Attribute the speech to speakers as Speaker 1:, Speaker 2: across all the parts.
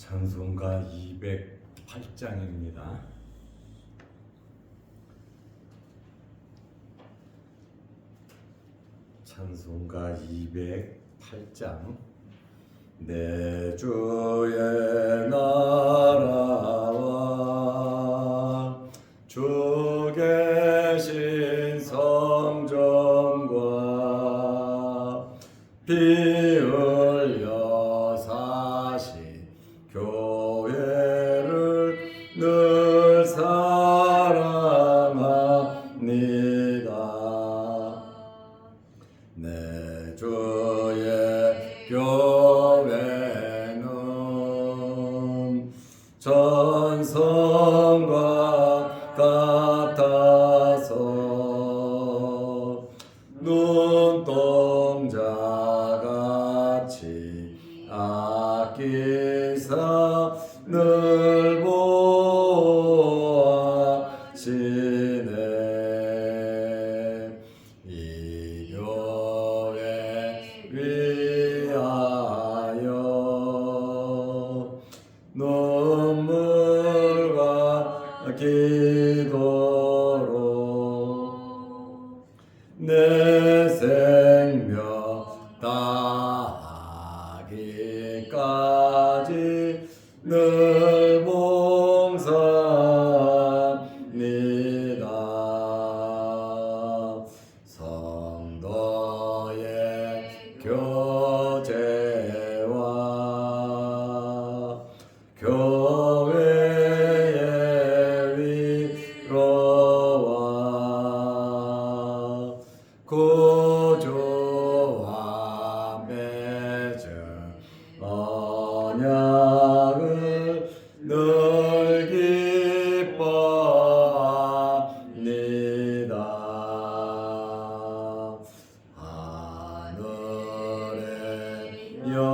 Speaker 1: 찬송가 208장입니다. 찬송가 208장. 내 주의 나라와 주 계신 성전과 피 흘려 사신 교회를 늘 사랑합니다. 내 주의 교회는 전성과 같아서 눈동자같이 아끼사 늘 보아시네. 이 교회 위하여 눈물과 기도로 내 생명 다하기까지 늘 봉사합니다. 성도의 교제와 교회의 위로와 구주와 맺은 언약을 늘 기뻐합니다. 하늘의 영광과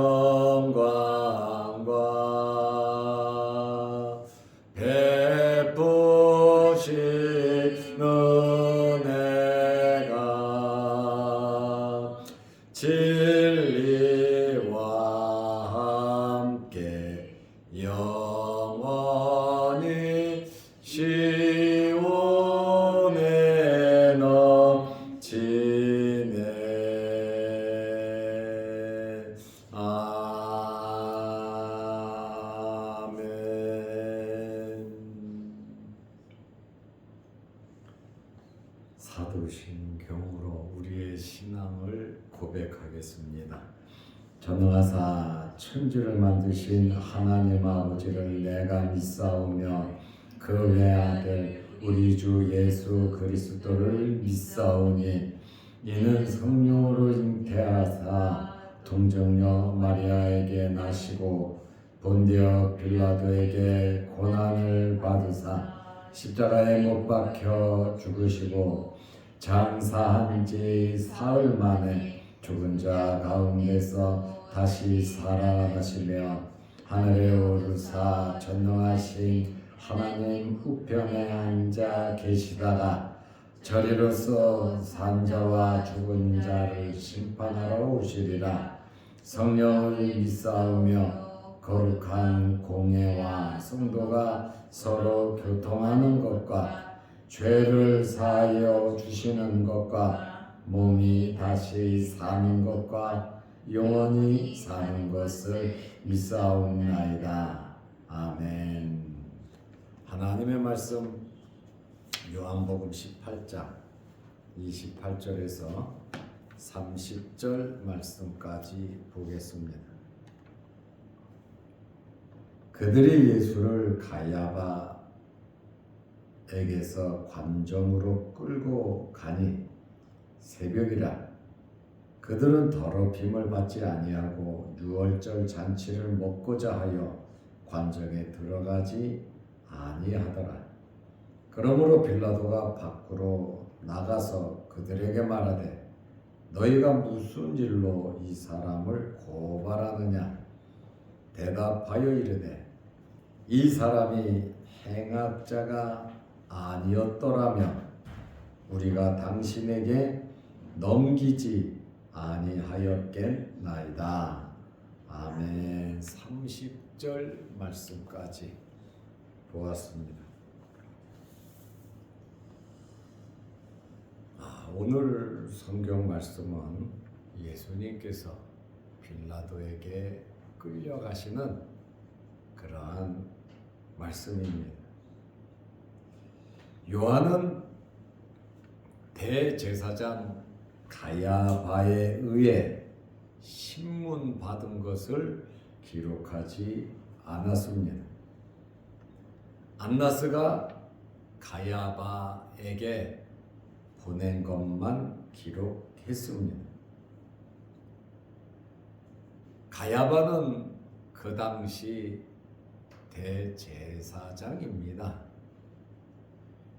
Speaker 1: 베푸신 은혜가 진리와 함께 영원히 시온에 넘치네. 아멘. 사도신경으로 우리의 신앙을 고백하겠습니다. 전능하사 천지를 만드신 하나님 아버지를 내가 믿사오며 그 외아들 우리 주 예수 그리스도를 믿사오니 이는 성령으로 잉태하사 동정녀 마리아에게 나시고 본디오 빌라도에게 고난을 받으사 십자가에 못 박혀 죽으시고 장사한 지 사흘 만에 죽은 자 가운데서 다시 살아나시며 하늘에 오르사 전능하신 하나님 우편에 앉아 계시다가 저리로서 산자와 죽은 자를 심판하러 오시리라. 성령을 믿사오며 거룩한 공예와 성도가 서로 교통하는 것과 죄를 사하여 주시는 것과 몸이 다시 사는 것과 영원히 사는 것을 믿사옵나이다. 아멘. 하나님의 말씀 요한복음 18장 28절에서 30절 말씀까지 보겠습니다. 그들이 예수를 가야바에게서 관정으로 끌고 가니 새벽이라. 그들은 더럽힘을 받지 아니하고 유월절 잔치를 먹고자 하여 관정에 들어가지 아니하더라. 그러므로 빌라도가 밖으로 나가서 그들에게 말하되 너희가 무슨 일로 이 사람을 고발하느냐. 대답하여 이르되 이 사람이 행악자가 아니었더라면 우리가 당신에게 넘기지 아니하였겠나이다. 아멘. 30절 6절 말씀까지 보았습니다. 오늘 성경 말씀은 예수님께서 빌라도에게 끌려가시는 그러한 말씀입니다. 요한은 대제사장 가야바에 의해 신문 받은 것을 기록하지 않았습니다. 안나스가 가야바에게 보낸 것만 기록했습니다. 가야바는 그 당시 대제사장입니다.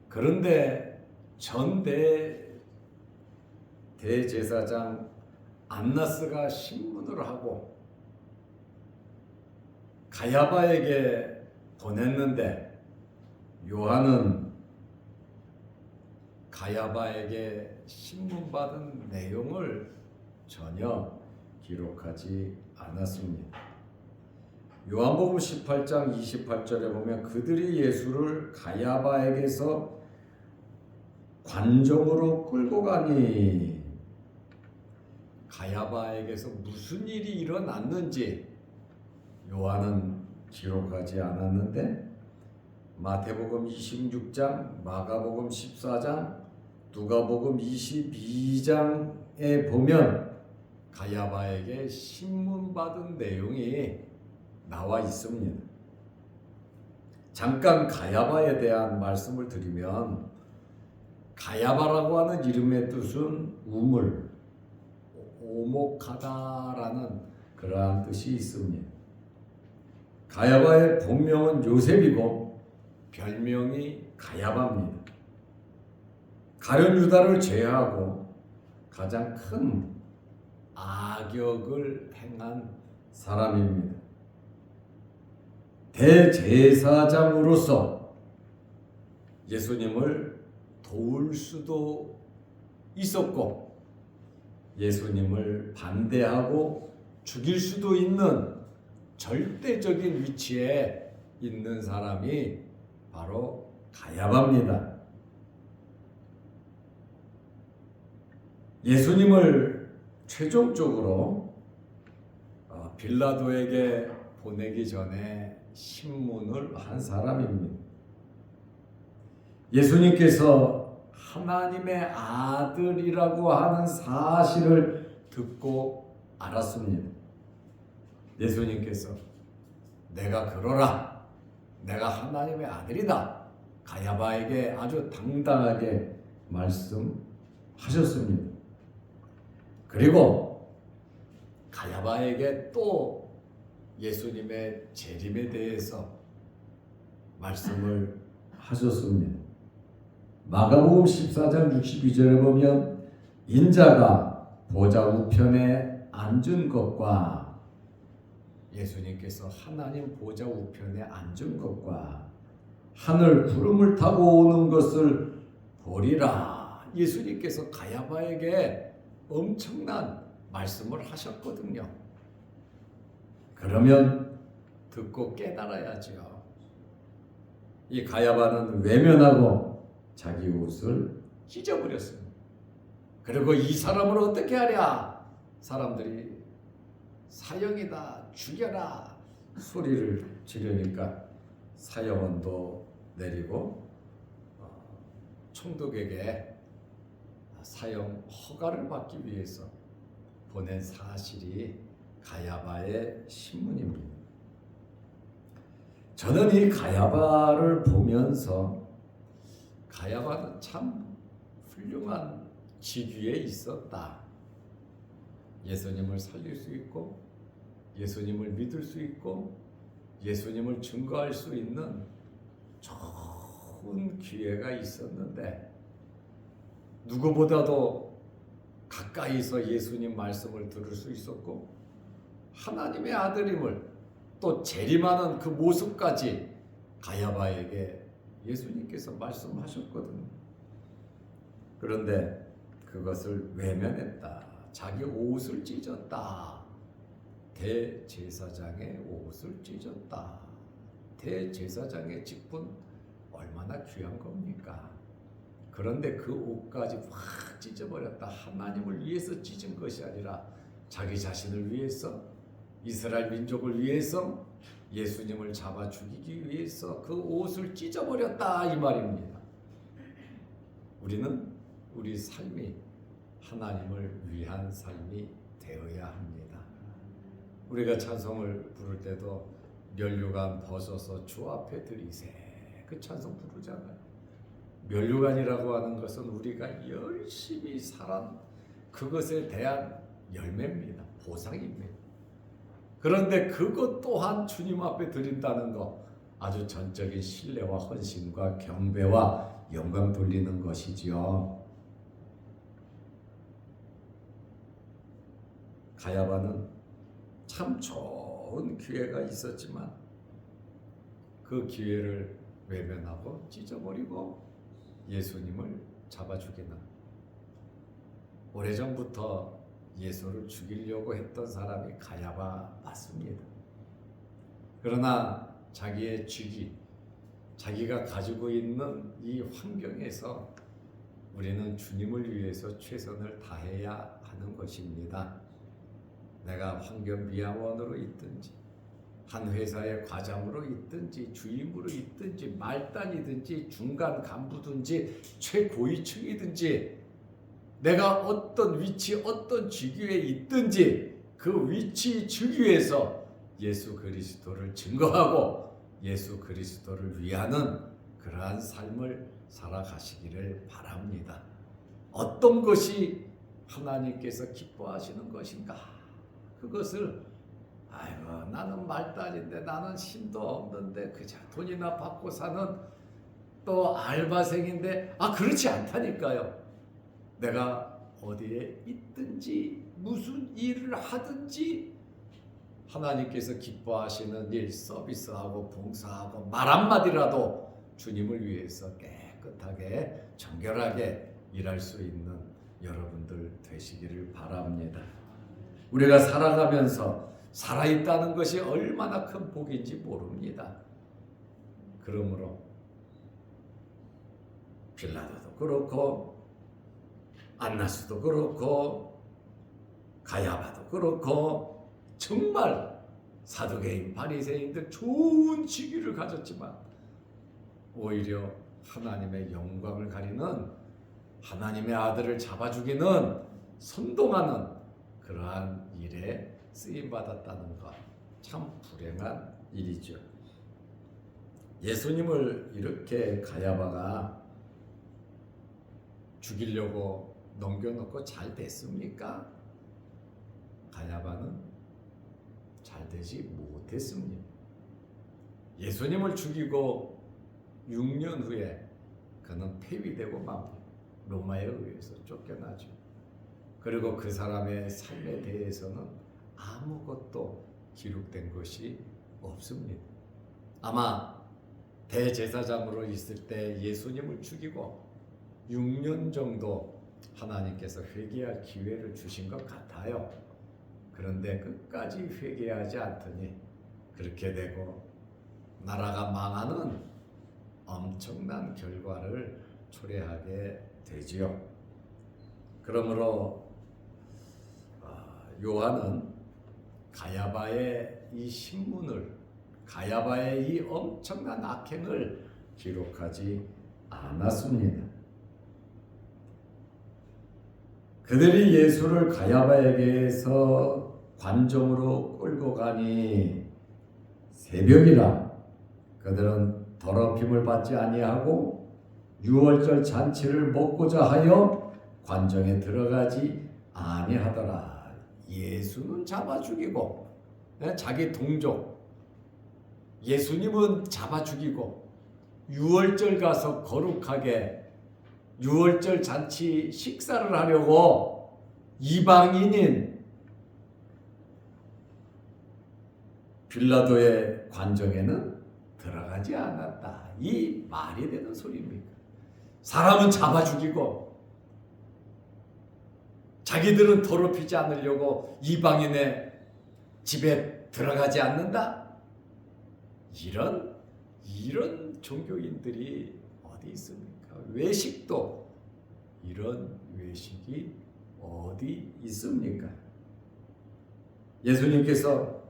Speaker 1: 그런데 전 대제사장 안나스가 신문을 하고 가야바에게 보냈는데 요한은 가야바에게 신문받은 내용을 전혀 기록하지 않았습니다. 요한복음 18장 28절에 보면 그들이 예수를 가야바에게서 관정으로 끌고 가니, 가야바에게서 무슨 일이 일어났는지 요한은 기록하지 않았는데 마태복음 26장, 마가복음 14장, 누가복음 22장에 보면 가야바에게 신문받은 내용이 나와 있습니다. 잠깐 가야바에 대한 말씀을 드리면 가야바라고 하는 이름의 뜻은 우물, 오목하다라는 그러한 뜻이 있습니다. 가야바의 본명은 요셉이고 별명이 가야바입니다. 가룟 유다를 제외하고 가장 큰 악역을 행한 사람입니다. 대제사장으로서 예수님을 도울 수도 있었고 예수님을 반대하고 죽일 수도 있는 절대적인 위치에 있는 사람이 바로 가야바입니다. 예수님을 최종적으로 빌라도에게 보내기 전에 신문을 한 사람입니다. 예수님께서 하나님의 아들이라고 하는 사실을 듣고 알았습니다. 예수님께서 내가 그러라, 내가 하나님의 아들이다, 가야바에게 아주 당당하게 말씀하셨습니다. 그리고 가야바에게 또 예수님의 재림에 대해서 말씀을 하셨습니다. 마가복음 14장 62절에 보면 인자가 보좌 우편에 앉은 것과, 예수님께서 하나님 보좌 우편에 앉은 것과 하늘 구름을 타고 오는 것을 보리라. 예수님께서 가야바에게 엄청난 말씀을 하셨거든요. 그러면 듣고 깨달아야죠. 이 가야바는 외면하고 자기 옷을 찢어버렸습니다. 그리고 이 사람을 어떻게 하랴? 사람들이 사형이다, 죽여라 소리를 지르니까 사형원도 내리고 총독에게 사형 허가를 받기 위해서 보낸 사실이 가야바의 신문입니다. 저는 이 가야바를 보면서 가야바는 참 훌륭한 직위에 있었다. 예수님을 살릴 수 있고 예수님을 믿을 수 있고 예수님을 증거할 수 있는 좋은 기회가 있었는데 누구보다도 가까이서 예수님 말씀을 들을 수 있었고 하나님의 아들임을 또 재림하는 그 모습까지 가야바에게 예수님께서 말씀하셨거든요. 그런데 그것을 외면했다. 자기 옷을 찢었다. 대제사장의 옷을 찢었다. 대제사장의 직분 얼마나 귀한 겁니까? 그런데 그 옷까지 확 찢어버렸다. 하나님을 위해서 찢은 것이 아니라 자기 자신을 위해서, 이스라엘 민족을 위해서, 예수님을 잡아 죽이기 위해서 그 옷을 찢어버렸다 이 말입니다. 우리는 우리 삶이 하나님을 위한 삶이 되어야 합니다. 우리가 찬송을 부를 때도 면류관 벗어서 주 앞에 드리세, 그 찬송 부르잖아요. 면류관이라고 하는 것은 우리가 열심히 살한 그것에 대한 열매입니다. 보상입니다. 그런데 그것 또한 주님 앞에 드린다는 거, 아주 전적인 신뢰와 헌신과 경배와 영광 돌리는 것이지요. 가야바는 참 좋은 기회가 있었지만 그 기회를 외면하고 찢어버리고 예수님을 잡아 죽이는, 오래전부터 예수를 죽이려고 했던 사람이 가야바 맞습니다. 그러나 자기의 직위, 자기가 가지고 있는 이 환경에서 우리는 주님을 위해서 최선을 다해야 하는 것입니다. 내가 환경미화원으로 있든지 한 회사의 과장으로 있든지 주임으로 있든지 말단이든지 중간 간부든지 최고위층이든지 내가 어떤 위치 어떤 직위에 있든지 그 위치 직위에서 예수 그리스도를 증거하고 예수 그리스도를 위하는 그러한 삶을 살아가시기를 바랍니다. 어떤 것이 하나님께서 기뻐하시는 것인가? 그것을 아이고 나는 말단인데 나는 힘도 없는데 그저 돈이나 받고 사는 또 알바생인데 그렇지 않다니까요. 내가 어디에 있든지 무슨 일을 하든지 하나님께서 기뻐하시는 일 서비스하고 봉사하고 말 한마디라도 주님을 위해서 깨끗하게 정결하게 일할 수 있는 여러분들 되시기를 바랍니다. 우리가 살아가면서 살아있다는 것이 얼마나 큰 복인지 모릅니다. 그러므로 빌라도도 그렇고 안나스도 그렇고 가야바도 그렇고 정말 사두개인 바리새인들 좋은 직위를 가졌지만 오히려 하나님의 영광을 가리는 하나님의 아들을 잡아 죽이는 선동하는 그러한 일에 쓰임받았다는 것, 참 불행한 일이죠. 예수님을 이렇게 가야바가 죽이려고 넘겨놓고 잘 됐습니까? 가야바는 잘 되지 못했습니다. 예수님을 죽이고 6년 후에 그는 폐위되고 맙니다. 로마에 의해서 쫓겨나죠. 그리고 그 사람의 삶에 대해서는 아무것도 기록된 것이 없습니다. 아마 대제사장으로 있을 때 예수님을 죽이고 6년 정도 하나님께서 회개할 기회를 주신 것 같아요. 그런데 끝까지 회개하지 않더니 그렇게 되고 나라가 망하는 엄청난 결과를 초래하게 되지요. 그러므로 요한은 가야바의 이 신문을, 가야바의 이 엄청난 악행을 기록하지 않았습니다. 그들이 예수를 가야바에게서 관정으로 끌고 가니 새벽이라 그들은 더럽힘을 받지 아니하고 유월절 잔치를 먹고자 하여 관정에 들어가지 아니하더라. 예수는 잡아 죽이고 자기 동족 예수님은 잡아 죽이고 유월절 가서 거룩하게 유월절 잔치 식사를 하려고 이방인인 빌라도의 관정에는 들어가지 않았다. 이 말이 되는 소리입니까? 사람은 잡아 죽이고 자기들은 더럽히지 않으려고 이방인의 집에 들어가지 않는다? 이런 종교인들이 어디 있습니까? 외식도 이런 외식이 어디 있습니까? 예수님께서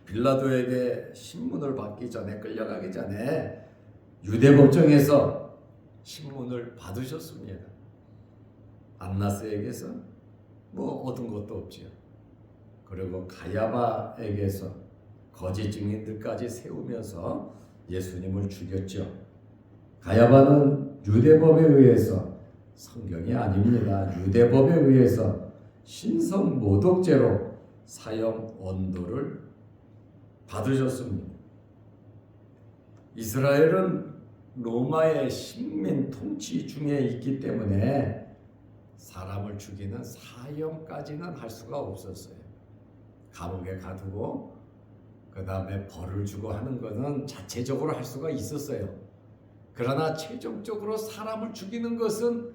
Speaker 1: 빌라도에게 신문을 받기 전에, 끌려가기 전에 유대 법정에서 신문을 받으셨습니다. 안나스에게서 뭐 얻은 것도 없지요. 그리고 가야바에게서 거짓 증인들까지 세우면서 예수님을 죽였죠. 가야바는 유대법에 의해서, 성경이 아닙니다, 유대법에 의해서 신성모독죄로 사형 언도를 받으셨습니다. 이스라엘은 로마의 식민 통치 중에 있기 때문에 사람을 죽이는 사형까지는 할 수가 없었어요. 감옥에 가두고 그 다음에 벌을 주고 하는 것은 자체적으로 할 수가 있었어요. 그러나 최종적으로 사람을 죽이는 것은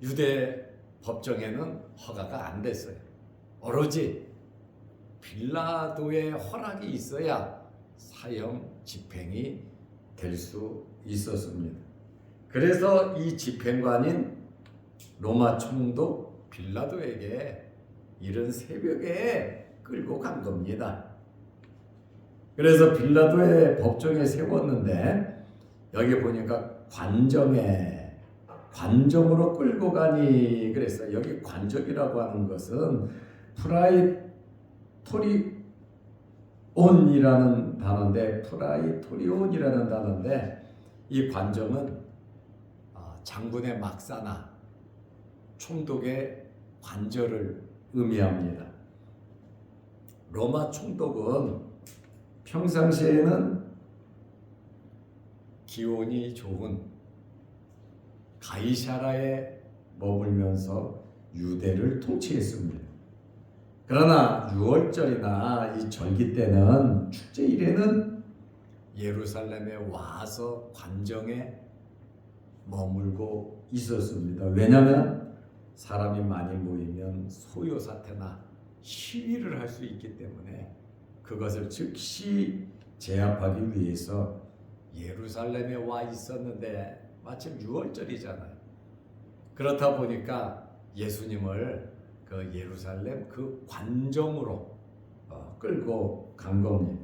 Speaker 1: 유대 법정에는 허가가 안 됐어요. 오로지 빌라도의 허락이 있어야 사형 집행이 될 수 있었습니다. 그래서 이 집행관인 로마 총독 빌라도에게 이른 새벽에 끌고 간 겁니다. 그래서 빌라도의 법정에 세웠는데 여기 보니까 관정으로 끌고 가니 그랬어요. 여기 관정이라고 하는 것은 프라이토리온이라는 단어인데 이 관정은 장군의 막사나 총독의 관절을 의미합니다. 로마 총독은 평상시에는 기온이 좋은 가이사라에 머물면서 유대를 통치했습니다. 그러나 6월절이나 이 절기 때는, 축제일에는 예루살렘에 와서 관정에 머물고 있었습니다. 왜냐하면 사람이 많이 모이면 소요 사태나 시위를 할 수 있기 때문에 그것을 즉시 제압하기 위해서 예루살렘에 와 있었는데 마침 6월절이잖아요. 그렇다 보니까 예수님을 그 예루살렘 그 관정으로 끌고 간 겁니다.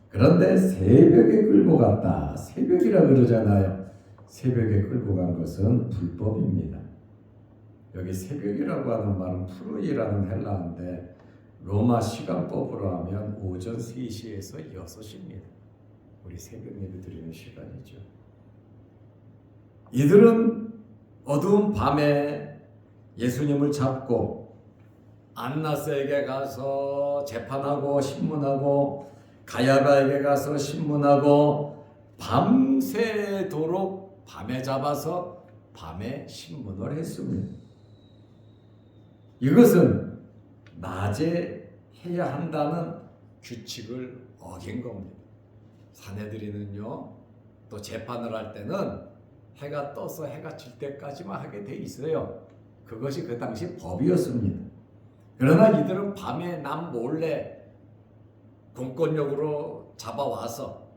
Speaker 1: 그런데 새벽에 끌고 갔다. 새벽이라 그러잖아요. 새벽에 끌고 간 것은 불법입니다. 여기 새벽이라고 하는 말은 프루이라는 헬라어인데 로마 시간법으로 하면 오전 3시에서 6시입니다. 우리 새벽 예배 드리는 시간이죠. 이들은 어두운 밤에 예수님을 잡고 안나스에게 가서 재판하고 신문하고 가야바에게 가서 신문하고 밤새도록 밤에 잡아서 밤에 신문을 했습니다. 이것은 낮에 해야 한다는 규칙을 어긴 겁니다. 사내들이는요, 또 재판을 할 때는 해가 떠서 해가 질 때까지만 하게 돼 있어요. 그것이 그 당시 법이었습니다. 그러나 이들은 밤에 남 몰래 공권력으로 잡아와서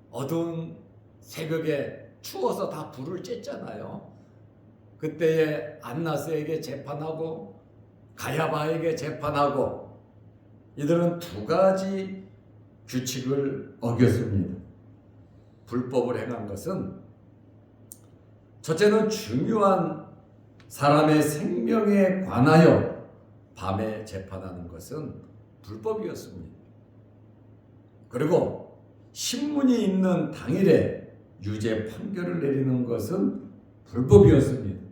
Speaker 1: 어두운 새벽에 추워서 다 불을 쬐잖아요. 그때에 안나스에게 재판하고 가야바에게 재판하고 이들은 두 가지 규칙을 어겼습니다. 불법을 행한 것은 첫째는 중요한 사람의 생명에 관하여 밤에 재판하는 것은 불법이었습니다. 그리고 신문이 있는 당일에 유죄 판결을 내리는 것은 불법이었습니다.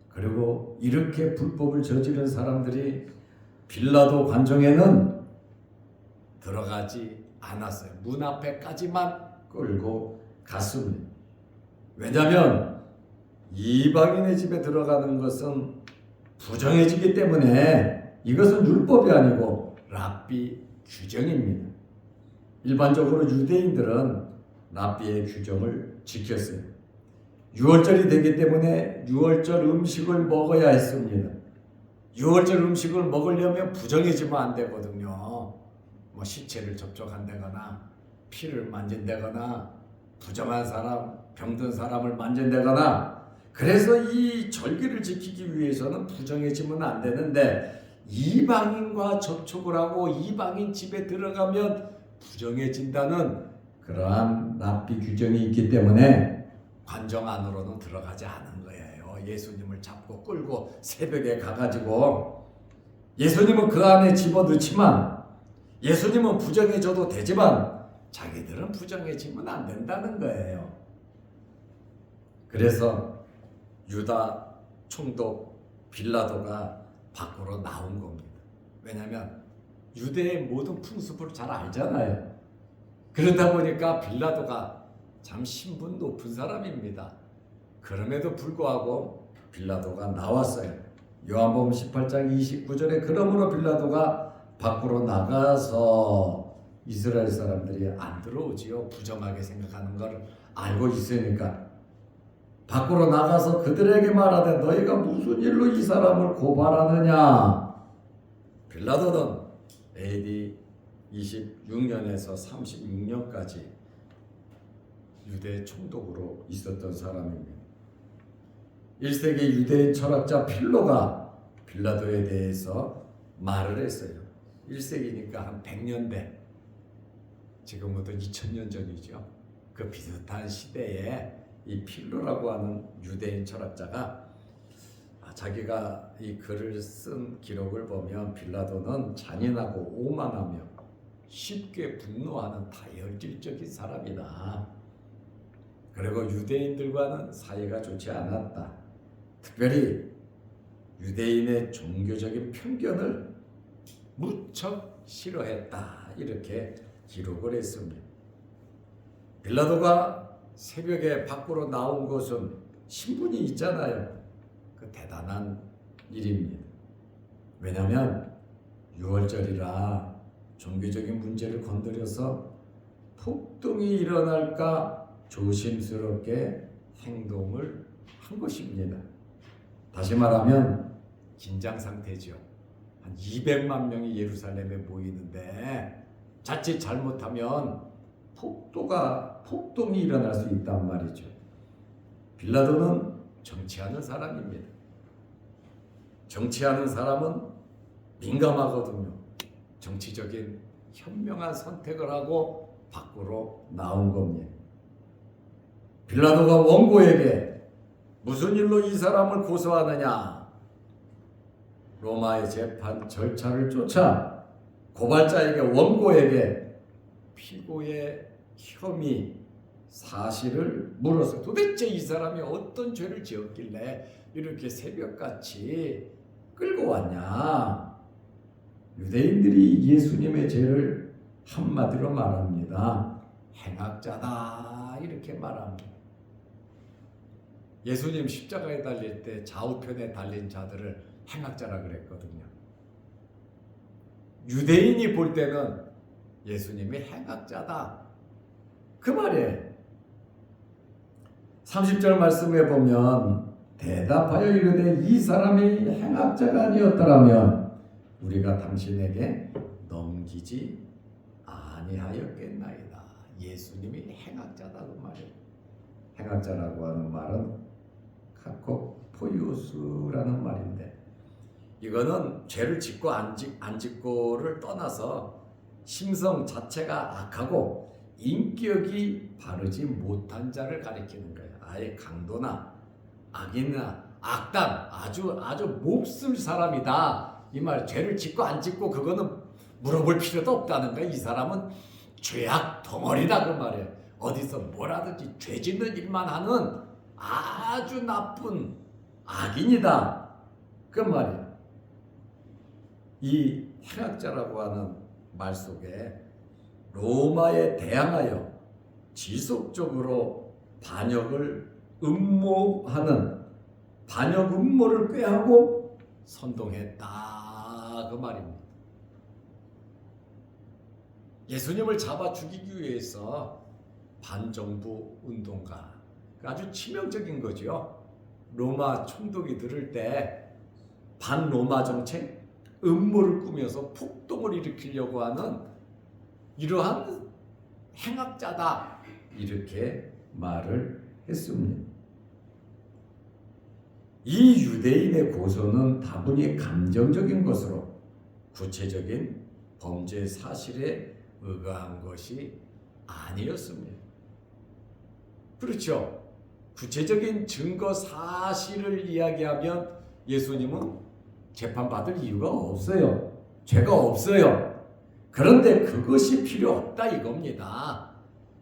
Speaker 1: 그리고 이렇게 불법을 저지른 사람들이 빌라도 관정에는 들어가지 않았어요. 문 앞에까지만 끌고 갔습니다. 왜냐하면 이방인의 집에 들어가는 것은 부정해지기 때문에 이것은 율법이 아니고 랍비 규정입니다. 일반적으로 유대인들은 랍비의 규정을 지켰어요. 6월절이 되기 때문에 6월절 음식을 먹어야 했습니다. 유월절 음식을 먹으려면 부정해지면 안 되거든요. 뭐 시체를 접촉한다거나 피를 만진다거나 부정한 사람, 병든 사람을 만진다거나, 그래서 이 절기를 지키기 위해서는 부정해지면 안 되는데, 이방인과 접촉을 하고 이방인 집에 들어가면 부정해진다는 그러한 랍비 규정이 있기 때문에 관정 안으로는 들어가지 않은 거예요. 예수님을 잡고 끌고 새벽에 가가지고, 예수님은 그 안에 집어넣지만, 예수님은 부정해져도 되지만 자기들은 부정해지면 안 된다는 거예요. 그래서 유다 총독 빌라도가 밖으로 나온 겁니다. 왜냐하면 유대의 모든 풍습을 잘 알잖아요. 그러다 보니까 빌라도가 참 신분 높은 사람입니다. 그럼에도 불구하고 빌라도가 나왔어요. 요한복음 18장 29절에 그러므로 빌라도가 밖으로 나가서, 이스라엘 사람들이 안 들어오지요. 부정하게 생각하는 걸 알고 있으니까. 밖으로 나가서 그들에게 말하되 너희가 무슨 일로 이 사람을 고발하느냐. 빌라도는 AD 26년에서 36년까지 유대 총독으로 있었던 사람입니다. 1세기 유대인 철학자 필로가 빌라도에 대해서 말을 했어요. 1세기니까 한 100년대, 지금부터 2000년 전이죠. 그 비슷한 시대에 이 필로라고 하는 유대인 철학자가 자기가 이 글을 쓴 기록을 보면 빌라도는 잔인하고 오만하며 쉽게 분노하는 다혈질적인 사람이다. 그리고 유대인들과는 사이가 좋지 않았다. 특별히 유대인의 종교적인 편견을 무척 싫어했다. 이렇게 기록을 했습니다. 빌라도가 새벽에 밖으로 나온 것은 신분이 있잖아요. 그 대단한 일입니다. 왜냐하면 유월절이라 종교적인 문제를 건드려서 폭동이 일어날까 조심스럽게 행동을 한 것입니다. 다시 말하면 긴장 상태죠. 한 200만 명이 예루살렘에 모이는데 자칫 잘못하면 폭동이 일어날 수 있단 말이죠. 빌라도는 정치하는 사람입니다. 정치하는 사람은 민감하거든요. 정치적인 현명한 선택을 하고 밖으로 나온 겁니다. 빌라도가 원고에게 무슨 일로 이 사람을 고소하느냐? 로마의 재판 절차를 쫓아 고발자에게, 원고에게 피고의 혐의 사실을 물어서 도대체 이 사람이 어떤 죄를 지었길래 이렇게 새벽같이 끌고 왔냐? 유대인들이 예수님의 죄를 한마디로 말합니다. 행악자다, 이렇게 말합니다. 예수님 십자가에 달릴 때 좌우편에 달린 자들을 행악자라 그랬거든요. 유대인이 볼 때는 예수님이 행악자다, 그 말이에요. 30절 말씀에 보면 대답하여 이르되 이 사람이 행악자가 아니었더라면 우리가 당신에게 넘기지 아니하였겠나이다. 예수님이 행악자다, 그 말이에요. 행악자라고 하는 말은 카코포이오스라는 말인데, 이거는 죄를 짓고 안 짓고를 떠나서 심성 자체가 악하고 인격이 바르지 못한 자를 가리키는 거예요. 아예 강도나 악이나 악당, 아주 몹쓸 사람이다, 이 말. 죄를 짓고 안 짓고 그거는 물어볼 필요도 없다는 거예요. 이 사람은 죄악 덩어리다, 그 말이에요. 어디서 뭐라든지 죄 짓는 일만 하는 아주 나쁜 악인이다, 그 말이에요. 이 행악자라고 하는 말 속에 로마에 대항하여 지속적으로 반역을 음모하는, 반역 음모를 꾀하고 선동했다, 그 말입니다. 예수님을 잡아 죽이기 위해서 반정부 운동가, 아주 치명적인 거죠. 로마 총독이 들을 때 반로마 정책, 음모를 꾸며서 폭동을 일으키려고 하는 이러한 행악자다, 이렇게 말을 했습니다. 이 유대인의 고소는 다분히 감정적인 것으로 구체적인 범죄 사실에 의거한 것이 아니었습니다. 그렇죠. 구체적인 증거 사실을 이야기하면 예수님은 재판받을 이유가 없어요. 죄가 없어요. 그런데 그것이 필요 없다 이겁니다.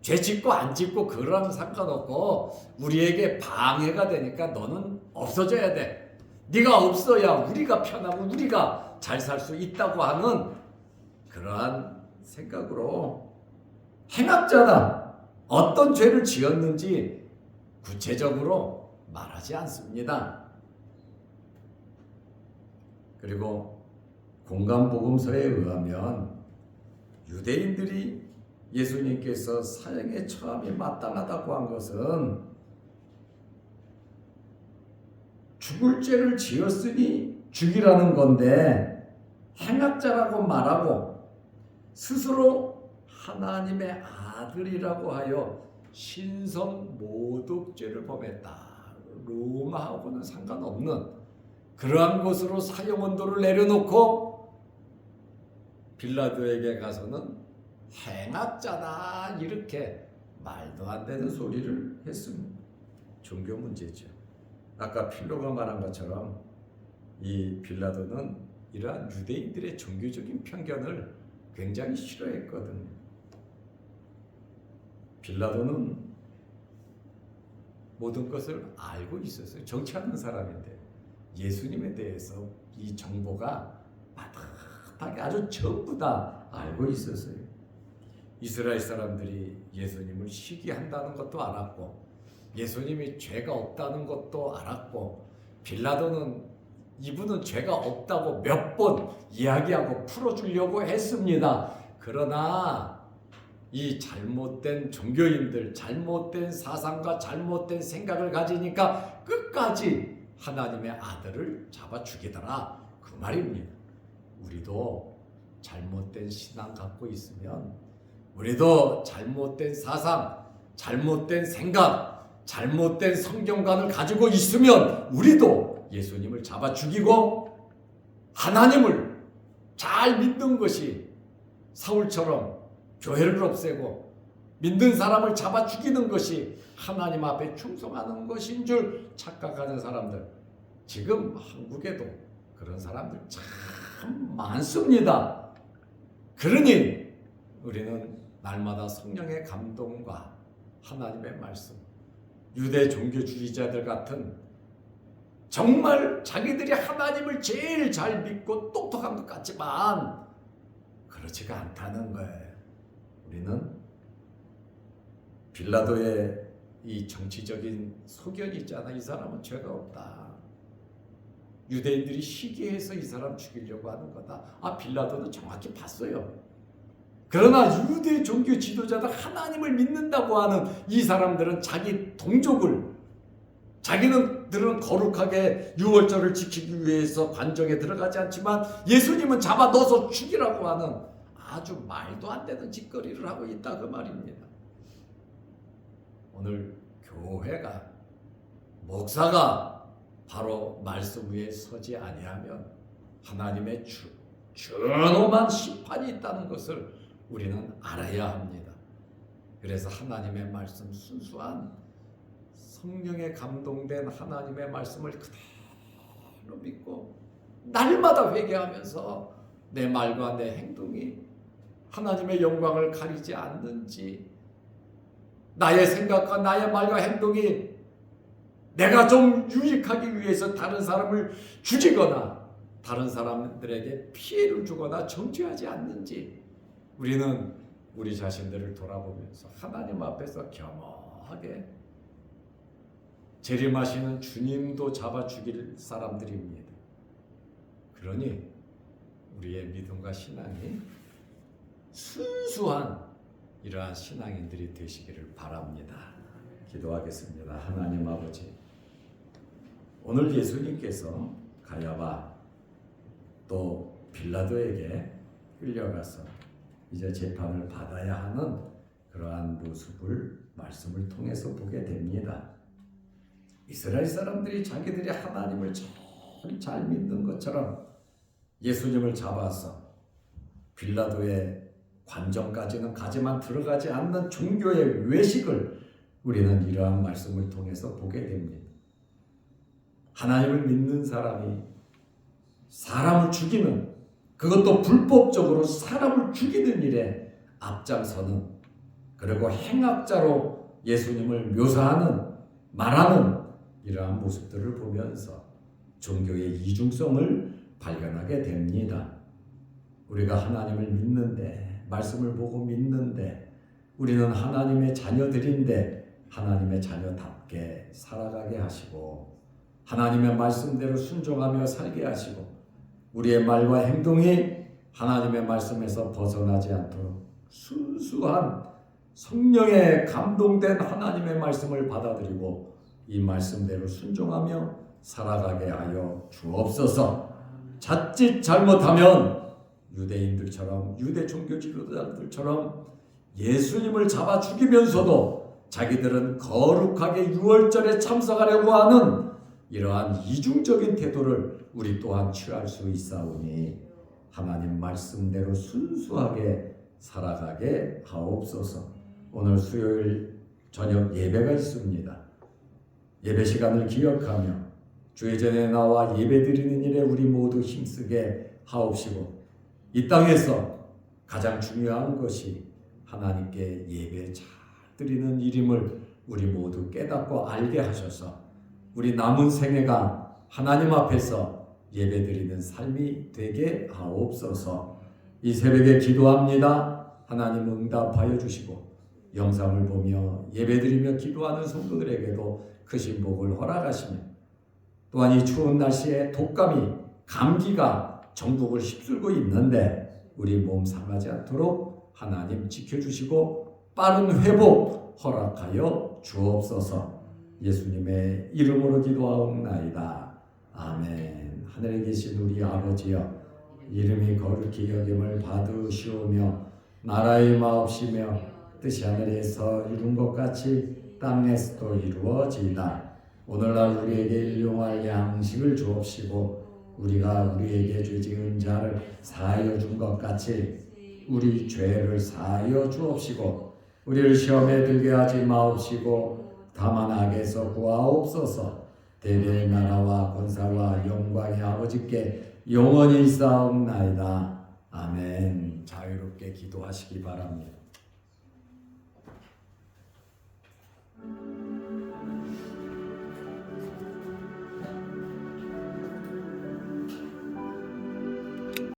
Speaker 1: 죄 짓고 안 짓고 그거랑 상관없고 우리에게 방해가 되니까 너는 없어져야 돼. 네가 없어야 우리가 편하고 우리가 잘 살 수 있다고 하는 그러한 생각으로 행악자다, 어떤 죄를 지었는지 구체적으로 말하지 않습니다. 그리고 공간복음서에 의하면 유대인들이 예수님께서 사형의 처함이 마땅하다고 한 것은 죽을 죄를 지었으니 죽이라는 건데 행악자라고 말하고 스스로 하나님의 아들이라고 하여 신성 모독죄를 범했다. 로마하고는 상관없는 그러한 것으로 사형 언도를 내려놓고 빌라도에게 가서는 행악자다, 이렇게 말도 안 되는 소리를 했습니다. 종교 문제죠. 아까 필로가 말한 것처럼 이 빌라도는 이러한 유대인들의 종교적인 편견을 굉장히 싫어했거든요. 빌라도는 모든 것을 알고 있었어요. 정치하는 사람인데 예수님에 대해서 이 정보가 바닥하게 아주 전부 다 알고 있었어요. 이스라엘 사람들이 예수님을 시기한다는 것도 알았고 예수님이 죄가 없다는 것도 알았고 빌라도는 이분은 죄가 없다고 몇 번 이야기하고 풀어주려고 했습니다. 그러나 이 잘못된 종교인들, 잘못된 사상과 잘못된 생각을 가지니까 끝까지 하나님의 아들을 잡아 죽이더라, 그 말입니다. 우리도 잘못된 신앙 갖고 있으면, 우리도 잘못된 사상, 잘못된 생각, 잘못된 성경관을 가지고 있으면 우리도 예수님을 잡아 죽이고 하나님을 잘 믿는 것이 사울처럼 교회를 없애고 믿는 사람을 잡아 죽이는 것이 하나님 앞에 충성하는 것인 줄 착각하는 사람들, 지금 한국에도 그런 사람들 참 많습니다. 그러니 우리는 날마다 성령의 감동과 하나님의 말씀, 유대 종교주의자들 같은 정말 자기들이 하나님을 제일 잘 믿고 똑똑한 것 같지만 그렇지가 않다는 거예요. 우리는 빌라도의 이 정치적인 소견이 있잖아. 이 사람은 죄가 없다. 유대인들이 시기해서 이 사람 죽이려고 하는 거다. 빌라도는 정확히 봤어요. 그러나 유대 종교 지도자들, 하나님을 믿는다고 하는 이 사람들은 자기 동족을, 자기들은 거룩하게 유월절을 지키기 위해서 관정에 들어가지 않지만 예수님은 잡아 넣어서 죽이라고 하는 아주 말도 안 되는 짓거리를 하고 있다, 그 말입니다. 오늘 교회가, 목사가 바로 말씀 위에 서지 아니하면 하나님의 준엄한 심판이 있다는 것을 우리는 알아야 합니다. 그래서 하나님의 말씀, 순수한 성령에 감동된 하나님의 말씀을 그대로 믿고 날마다 회개하면서 내 말과 내 행동이 하나님의 영광을 가리지 않는지, 나의 생각과 나의 말과 행동이 내가 좀 유익하기 위해서 다른 사람을 죽이거나 다른 사람들에게 피해를 주거나 정죄하지 않는지, 우리는 우리 자신들을 돌아보면서 하나님 앞에서 겸허하게, 재림하시는 주님도 잡아 죽일 사람들입니다. 그러니 우리의 믿음과 신앙이 순수한 이러한 신앙인들이 되시기를 바랍니다. 기도하겠습니다. 하나님 아버지, 오늘 예수님께서 가야바 또 빌라도에게 끌려가서 이제 재판을 받아야 하는 그러한 모습을 말씀을 통해서 보게 됩니다. 이스라엘 사람들이 자기들이 하나님을 잘 믿는 것처럼 예수님을 잡아서 빌라도의 관정까지는 가지만 들어가지 않는 종교의 외식을 우리는 이러한 말씀을 통해서 보게 됩니다. 하나님을 믿는 사람이 사람을 죽이는, 그것도 불법적으로 사람을 죽이는 일에 앞장서는, 그리고 행악자로 예수님을 묘사하는, 말하는 이러한 모습들을 보면서 종교의 이중성을 발견하게 됩니다. 우리가 하나님을 믿는데, 말씀을 보고 믿는데, 우리는 하나님의 자녀들인데 하나님의 자녀답게 살아가게 하시고 하나님의 말씀대로 순종하며 살게 하시고 우리의 말과 행동이 하나님의 말씀에서 벗어나지 않도록 순수한 성령에 감동된 하나님의 말씀을 받아들이고 이 말씀대로 순종하며 살아가게 하여 주옵소서. 자칫 잘못하면 유대인들처럼, 유대 종교 지도자들처럼 예수님을 잡아 죽이면서도 자기들은 거룩하게 유월절에 참석하려고 하는 이러한 이중적인 태도를 우리 또한 취할 수 있사오니 하나님 말씀대로 순수하게 살아가게 하옵소서. 오늘 수요일 저녁 예배가 있습니다. 예배 시간을 기억하며 주의 전에 나와 예배드리는 일에 우리 모두 힘쓰게 하옵시고 이 땅에서 가장 중요한 것이 하나님께 예배 잘 드리는 일임을 우리 모두 깨닫고 알게 하셔서 우리 남은 생애가 하나님 앞에서 예배드리는 삶이 되게 하옵소서. 이 새벽에 기도합니다. 하나님 응답하여 주시고 영상을 보며 예배드리며 기도하는 성도들에게도 크신 복을 허락하시며 또한 이 추운 날씨에 독감이, 감기가 전국을 휩쓸고 있는데 우리 몸 상하지 않도록 하나님 지켜주시고 빠른 회복 허락하여 주옵소서. 예수님의 이름으로 기도하옵나이다. 아멘. 하늘에 계신 우리 아버지여, 이름이 거룩히 여김을 받으시오며 나라의 마옵시며 뜻이 하늘에서 이룬 것 같이 땅에서도 이루어지이다. 오늘날 우리에게 일용할 양식을 주옵시고 우리가 우리에게 죄 지은 자를 사하여 준 것 같이 우리 죄를 사하여 주옵시고 우리를 시험에 들게 하지 마옵시고 다만 악에서 구하옵소서. 대대의 나라와 권사와 영광의 아버지께 영원히 있사옵나이다. 아멘. 자유롭게 기도하시기 바랍니다.